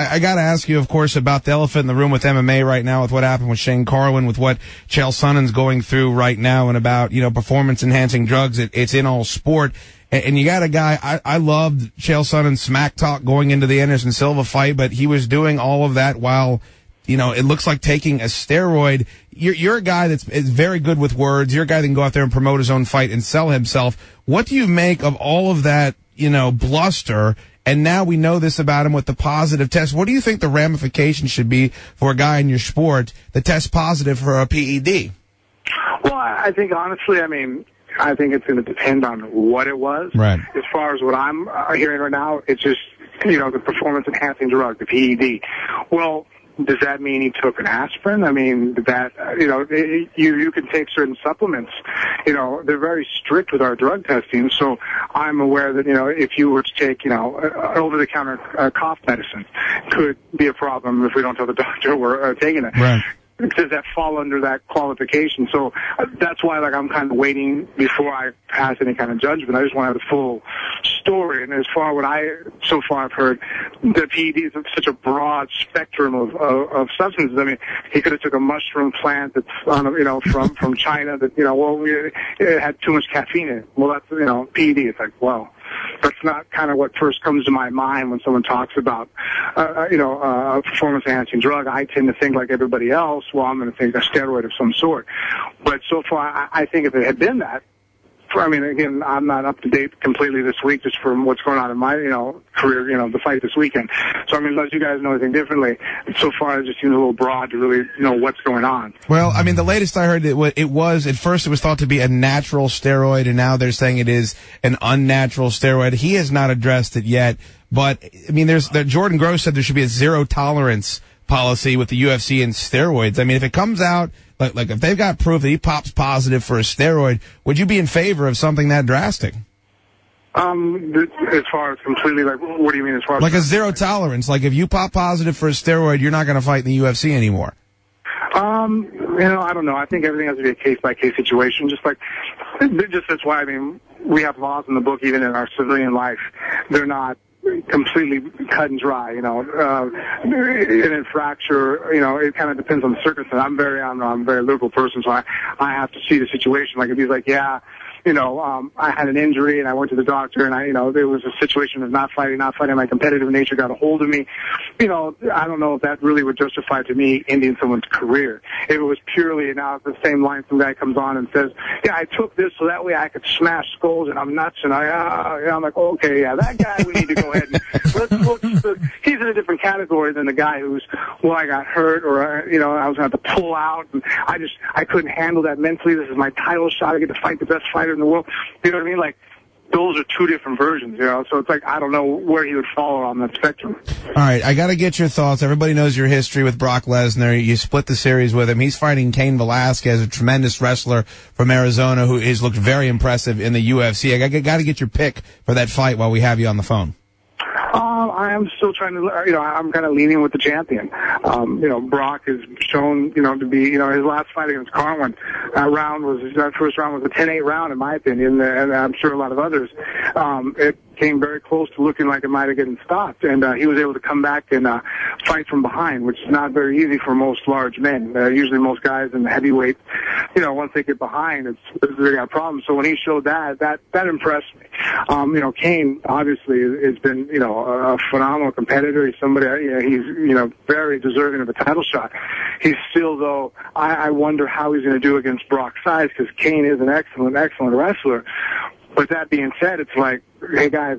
I got to ask you, of course, about the elephant in the room with MMA right now, with what happened with Shane Carwin, with what Chael Sonnen's going through right now, and about, performance-enhancing drugs. It's in all sport. And you got a guy, I loved Chael Sonnen's smack talk going into the Anderson Silva fight, but he was doing all of that while, it looks like taking a steroid. You're a guy is very good with words. You're a guy that can go out there and promote his own fight and sell himself. What do you make of all of that, bluster? And now we know this about him with the positive test. What do you think the ramifications should be for a guy in your sport that tests positive for a PED? Well, I think, honestly, I think it's going to depend on what it was. Right. As far as what I'm hearing right now, it's just, the performance-enhancing drug, the PED. Well, does that mean he took an aspirin? You can take certain supplements. They're very strict with our drug testing, so I'm aware that, if you were to take, over-the-counter cough medicine, could be a problem if we don't tell the doctor we're taking it. Right. Does that fall under that qualification? So that's why, I'm kind of waiting before I pass any kind of judgment. I just want to have the full story. And as far what so far I've heard, the PED is such a broad spectrum of substances. He could have took a mushroom plant that's from China that it had too much caffeine in it. Well, that's PED. It's like, well, that's not kind of what first comes to my mind when someone talks about a performance-enhancing drug. I tend to think like everybody else. Well, I'm going to think a steroid of some sort. But so far, I think if it had been that, again, I'm not up to date completely this week just from what's going on in my, career, the fight this weekend. So, unless you guys know anything differently, so far it just seems a little broad to really know what's going on. Well, the latest I heard, it was, at first it was thought to be a natural steroid, and now they're saying it is an unnatural steroid. He has not addressed it yet, but, Jordan Gross said there should be a zero tolerance policy with the UFC and steroids. If it comes out, like if they've got proof that he pops positive for a steroid, would you be in favor of something that drastic? As far as completely, what do you mean as far as... Like a zero tolerance. Like if you pop positive for a steroid, you're not going to fight in the UFC anymore. I don't know. I think everything has to be a case-by-case situation. Just that's why, we have laws in the book even in our civilian life. They're not completely cut and dry, an infraction, it kind of depends on the circumstance. I'm a very liberal person, so I have to see the situation. Like if he's like, yeah, I had an injury and I went to the doctor and there was a situation of not fighting, my competitive nature got a hold of me. I don't know if that really would justify to me ending someone's career. If it was purely, now the same line some guy comes on and says, yeah, I took this so that way I could smash skulls and I'm nuts and I'm like, okay, yeah, that guy we need to go ahead and he's in a different category than the guy who's, well, I got hurt or, I was going to have to pull out and I couldn't handle that mentally. This is my title shot. I get to fight the best fighter in the world. You know what I mean? Those are two different versions, so it's like, I don't know where he would fall on that spectrum. All right, I got to get your thoughts. Everybody knows your history with Brock Lesnar. You split the series with him. He's fighting Kane Velasquez, a tremendous wrestler from Arizona who has looked very impressive in the UFC. I got to get your pick for that fight while we have you on the phone. I am still trying to, I'm kind of leaning with the champion. Brock has shown, to be, his last fight against Carwin, that first round was a 10-8 round in my opinion, and I'm sure a lot of others. It came very close to looking like it might have gotten stopped, and he was able to come back and fight from behind, which is not very easy for most large men. Usually most guys in the heavyweight, once they get behind, they got problems. So when he showed that impressed me. Kane obviously has been, a phenomenal competitor. He's somebody, he's, very deserving of a title shot. He's still, though, I wonder how he's going to do against Brock's size, because Kane is an excellent wrestler. But that being said, it's like, hey guys,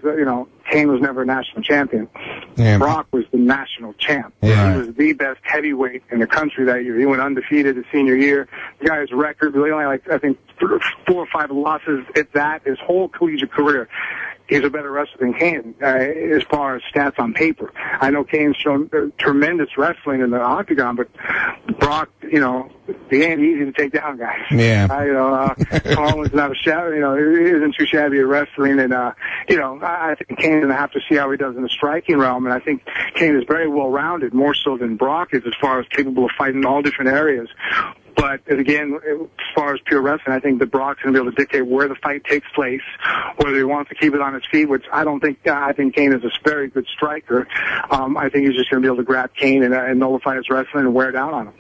Kane was never a national champion. Yeah. Brock was the national champ. Yeah. He was the best heavyweight in the country that year. He went undefeated his senior year. The guy's record, really only I think 4 or 5 losses at that, his whole collegiate career. He's a better wrestler than Kane as far as stats on paper. I know Kane's shown tremendous wrestling in the octagon, but Brock, he ain't easy to take down, guys. Yeah. Carlin's not he isn't too shabby at wrestling, and I think Kane's going to have to see how he does in the striking realm, and I think Kane is very well-rounded, more so than Brock is as far as capable of fighting in all different areas. But again, as far as pure wrestling, I think that Brock's going to be able to dictate where the fight takes place, whether he wants to keep it on his feet, which I don't think. I think Kane is a very good striker. I think he's just going to be able to grab Kane and nullify his wrestling and wear down on him.